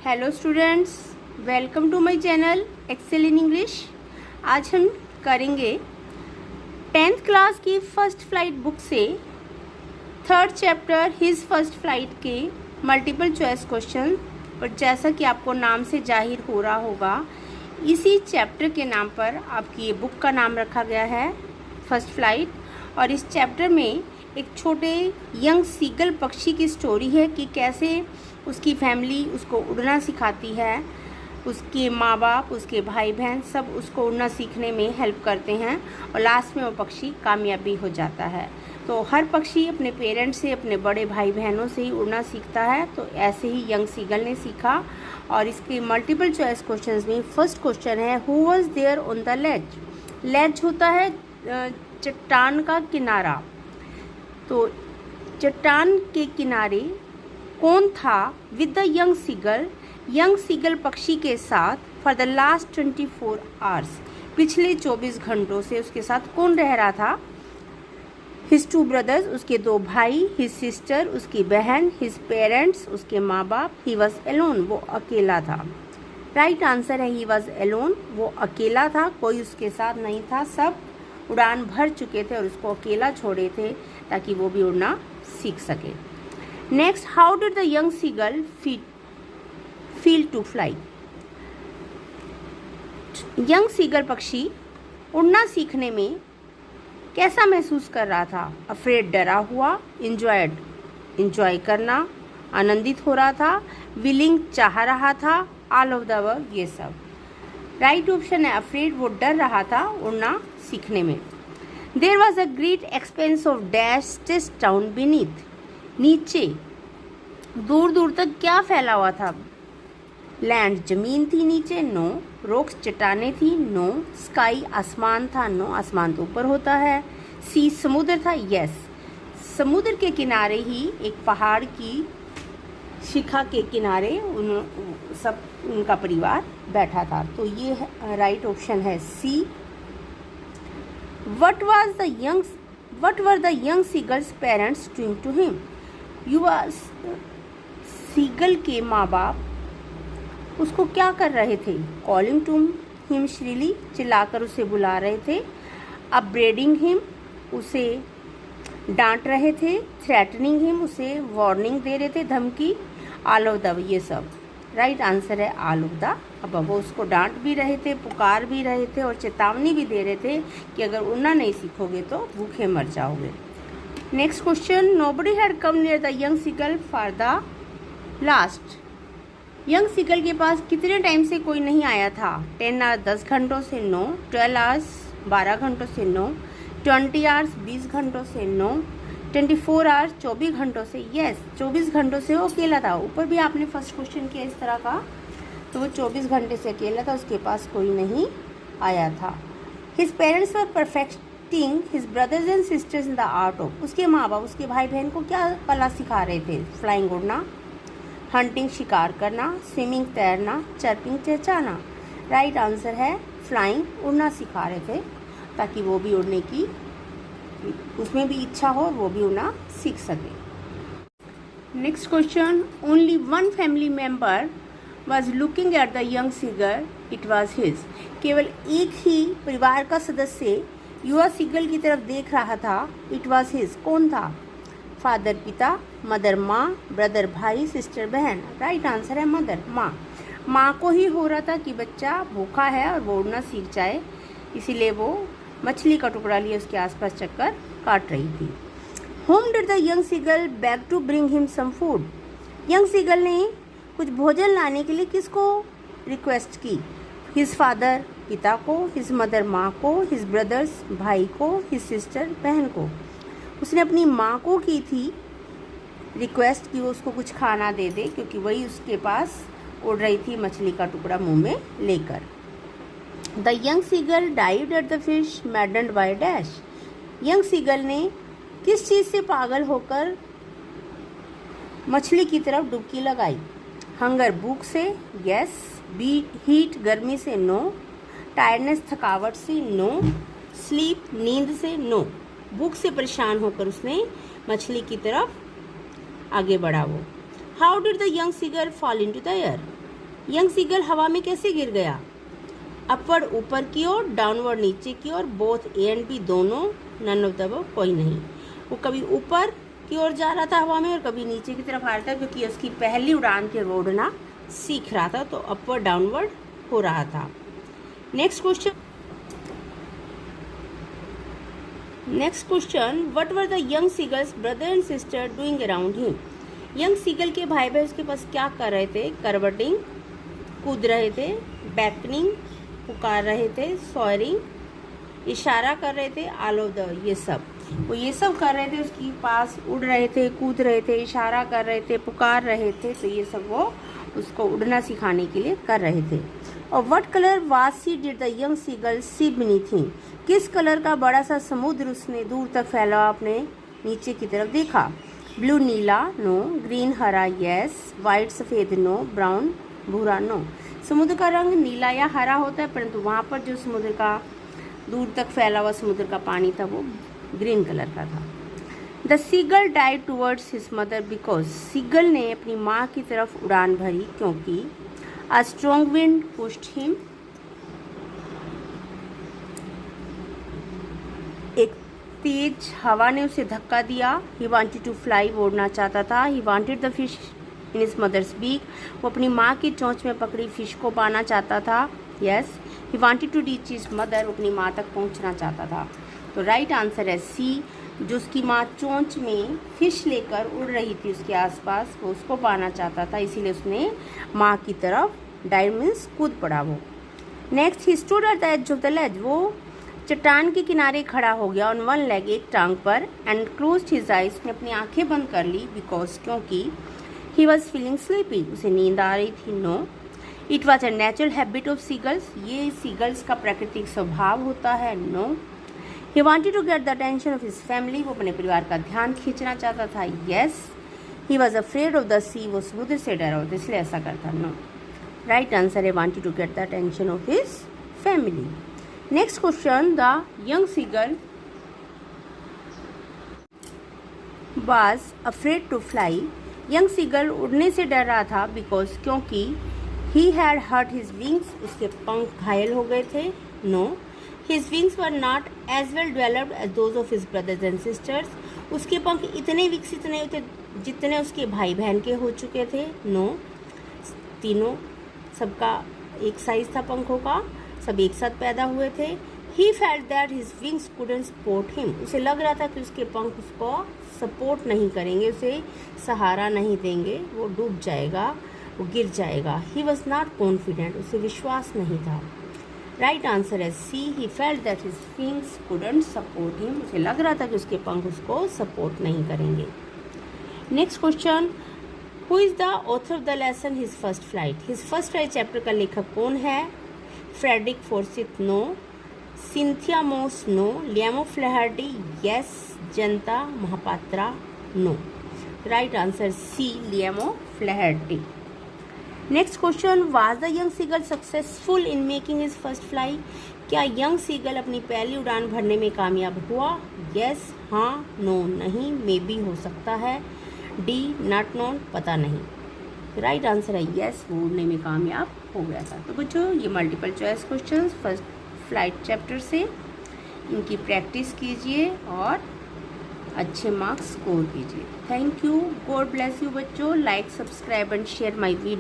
Hello students, welcome to my channel excel in English. आज हम करेंगे 10th क्लास की फर्स्ट फ्लाइट बुक से 3rd chapter his first flight के multiple choice question. और जैसा कि आपको नाम से जाहिर हो रहा होगा, इसी चैप्टर के नाम पर आपकी ये बुक का नाम रखा गया है, फर्स्ट फ्लाइट। और इस चैप्टर में एक छोटे यंग सीगल पक्षी की स्टोरी है कि कैसे उसकी फैमिली उसको उड़ना सिखाती है, उसके माँ बाप, उसके भाई बहन सब उसको उड़ना सीखने में हेल्प करते हैं और लास्ट में वो पक्षी कामयाबी हो जाता है। तो हर पक्षी अपने पेरेंट्स से, अपने बड़े भाई बहनों से ही उड़ना सीखता है। तो ऐसे ही यंग सीगल ने सीखा। और इसके मल्टीपल चॉइस क्वेश्चंस में फर्स्ट क्वेश्चन है, who was there on the ledge. Ledge होता है चट्टान का किनारा। तो चट्टान के किनारे कौन था with the young seagull, young seagull पक्षी के साथ फॉर द लास्ट 24 आवर्स, पिछले 24 घंटों से उसके साथ कौन रह रहा था। हिज 2 ब्रदर्स, उसके 2 भाई, हिज सिस्टर, उसकी बहन, हिज पेरेंट्स, उसके माँ बाप। ही वॉज एलोन, वो अकेला था। राइट आंसर है ही वॉज एलोन, वो अकेला था, कोई उसके साथ नहीं था। सब उड़ान भर चुके थे और उसको अकेला छोड़े थे ताकि वो भी उड़ना सीख सके। Next, how did the young seagull feel to fly. Young seagull पक्षी उड़ना सीखने में कैसा महसूस कर रहा था। अफ्रेड, डरा हुआ, इंजॉय करना, आनंदित हो रहा था, विलिंग, चाह रहा था, ऑल ऑफ द अबव, ये सब। राइट ऑप्शन है अफ्रेड, वो डर रहा था उड़ना सीखने में। There was a great expanse of dash test down beneath, नीचे दूर दूर तक क्या फैला हुआ था। लैंड, जमीन थी नीचे, नो। रॉक्स, चट्टाने थी, नो। स्काई, आसमान था, नो, आसमान तो ऊपर होता है। सी, समुद्र था, यस। समुद्र के ही एक पहाड़ की शिखा के किनारे सब उनका परिवार बैठा था। तो ये राइट ऑप्शन है सी। What were the young seagull's parents doing to him? युवा सीगल के माँ बाप उसको क्या कर रहे थे। Calling to him shrilly, चिल्लाकर उसे बुला रहे थे। Upbraiding him, उसे डांट रहे थे। Threatening him, उसे वार्निंग दे रहे थे, धमकी। All of the, ये सब। राइट आंसर है ऑल ऑफ द अबव। वो उसको डांट भी रहे थे, पुकार भी रहे थे और चेतावनी भी दे रहे थे कि अगर उड़ना नहीं सीखोगे तो भूखे मर जाओगे। Next question, nobody had come near the young seagull for the last. Young seagull के पास कितने टाइम से कोई नहीं आया था। 10 आवर्स, 10 घंटों से, नो। 12 आवर्स, 12 घंटों से, नो। 20 आवर्स, 20 घंटों से, नो। 24 आवर्स, 24 घंटों से, यस। 24 घंटों से वो अकेला था। ऊपर भी आपने फर्स्ट क्वेश्चन किया इस तरह का, तो वो 24 घंटे से अकेला था, उसके पास कोई नहीं आया था। His parents were perfecting his brothers and sisters in the art of, उसके माँ बाप उसके भाई बहन को क्या कला सिखा रहे थे। फ्लाइंग, उड़ना। हंटिंग, शिकार करना। स्विमिंग, तैरना। चर्पिंग, चहचहाना। राइट आंसर है फ्लाइंग, उड़ना सिखा रहे थे ताकि वो भी उड़ने की उसमें भी इच्छा हो और वो भी उड़ना सीख सके। Next question, only one family member was looking at the young seagull, it was his. केवल एक ही परिवार का सदस्य युवा सीगल की तरफ देख रहा था, इट वॉज हिज। कौन था। फादर, पिता, मदर, माँ, ब्रदर, भाई, सिस्टर, बहन। राइट आंसर है मदर, माँ। माँ को ही हो रहा था कि बच्चा भूखा है और वो उड़ना सीख जाए, इसीलिए वो मछली का टुकड़ा लिए उसके आसपास चक्कर काट रही थी। Whom did the young seagull beg to bring him some food? Young seagull ने कुछ भोजन लाने के लिए किसको रिक्वेस्ट की। हिज फादर, पिता को। हिज मदर, माँ को। हिज ब्रदर्स, भाई को। हिज सिस्टर, बहन को। उसने अपनी माँ को की थी रिक्वेस्ट कि वो उसको कुछ खाना दे दे, क्योंकि वही उसके पास उड़ रही थी मछली का टुकड़ा मुंह में लेकर। The young seagull dived at the fish maddened by dash. Young seagull ने किस चीज़ से पागल होकर मछली की तरफ डुबकी लगाई। हंगर, भूख से, यस। हीट, गर्मी से, नो। टायर्डनेस, थकावट से, नो। स्लीप, नींद से, नो। भूख से परेशान होकर उसने मछली की तरफ आगे बढ़ा वो। How did the young seagull fall into the air. Young seagull हवा में कैसे गिर गया? अपवर्ड ऊपर की ओर, डाउनवर्ड नीचे की ओर, बोथ ए एंड बी दोनों, नन ऑफ द अबव कोई नहीं। वो कभी ऊपर की ओर जा रहा था हवा में और कभी नीचे की तरफ आ रहा था, क्योंकि उसकी पहली उड़ान के उड़ना सीख रहा था, तो अपवर्ड डाउनवर्ड हो रहा था। Next question, what were the young seagull's brother and sister doing around him? Young seagull के भाई बहन उसके पास क्या कर रहे थे? करवटिंग, कूद रहे थे, बैकनिंग, पुकार रहे थे, सॉयरिंग, इशारा कर रहे थे, ऑल ऑफ द, ये सब वो ये सब कर रहे थे, उसके पास उड़ रहे थे, कूद रहे थे, इशारा कर रहे थे, पुकार रहे थे, तो ये सब वो उसको उड़ना सिखाने के लिए कर रहे थे। और what colour was sea did the young seagull see beneath him? किस कलर का बड़ा सा समुद्र उसने दूर तक फैला हुआ अपने नीचे की तरफ देखा? ब्लू नीला, नो। ग्रीन हरा, यस। वाइट सफ़ेद, नो। ब्राउन भूरा, नो। समुद्र का रंग नीला या हरा होता है, परंतु वहाँ पर जो समुद्र का दूर तक फैला हुआ समुद्र का पानी था वो ग्रीन कलर का था। The seagull dive towards his mother because, seagull ने अपनी माँ की तरफ उड़ान भरी क्योंकि a strong wind pushed him, एक तेज हवा ने उसे धक्का दिया। ही वांटेड टू फ्लाई, वो उड़ना चाहता था। He wanted the fish in his mother's beak, वो अपनी माँ की चोंच में पकड़ी फिश को पाना चाहता था। Yes. He wanted to reach his mother, वो अपनी माँ तक पहुँचना चाहता था। तो राइट आंसर है सी, जो उसकी माँ चोंच में फिश लेकर उड़ रही थी उसके आसपास, वो उसको पाना चाहता था, इसीलिए उसने माँ की तरफ डाइव मीन्स कूद पड़ा वो। Next, he stood at the edge of the ledge, वो चट्टान के किनारे खड़ा हो गया ऑन वन लेग, एक टांग पर, एंड क्लोज्ड हिज आइज, उसने अपनी आंखें बंद कर ली, बिकॉज क्योंकि ही वॉज फीलिंग स्लीपी, उसे नींद आ रही थी। No. It was a natural habit of seagulls, ये सीगल्स का प्राकृतिक स्वभाव होता है। No. He wanted to get the attention of his family, वो अपने परिवार का ध्यान खींचना चाहता था। Yes. He was afraid of the sea, वो समुद्र से डरा होता इसलिए ऐसा करता। नो। राइट आंसर है wanted to get the attention of his family. Next question, the young seagull was afraid to fly, young seagull उड़ने से डर रहा था बिकॉज क्योंकि he had hurt his wings, उसके पंख घायल हो गए थे। No. His wings were not as well developed as those of his brothers and sisters, उसके पंख इतने विकसित नहीं थे जितने उसके भाई बहन के हो चुके थे। नो। तीनों सबका एक साइज था पंखों का, सब एक साथ पैदा हुए थे। ही felt that his wings couldn't support him, उसे लग रहा था कि उसके पंख उसको सपोर्ट नहीं करेंगे, उसे सहारा नहीं देंगे, वो डूब जाएगा, वो गिर जाएगा। ही वॉज नॉट कॉन्फिडेंट, उसे विश्वास नहीं था। राइट आंसर है C, he felt that his wings couldn't support him, उसे लग रहा था कि उसके पंख उसको सपोर्ट नहीं करेंगे। Next question, who is the author of the lesson his first flight, his first flight chapter का लेखक कौन है? Frederick Forsyth, no. Cynthia Moss, no. Liam O'Flaherty, yes. Jayanta Mahapatra, no. Right answer C, Liam O'Flaherty. Next question, was the young seagull successful in making his first fly, क्या young seagull अपनी पहली उड़ान भरने में कामयाब हुआ? यस, हाँ, नो, नहीं, मे बी, हो सकता है, डी, नॉट नोन, पता नहीं। राइट आंसर है यस, वो उड़ने में कामयाब हो गया था। तो बच्चों, ये multiple choice questions first flight chapter से, इनकी प्रैक्टिस कीजिए और अच्छे मार्क्स स्कोर कीजिए। Thank you, god bless you बच्चों। Like, subscribe and share my video.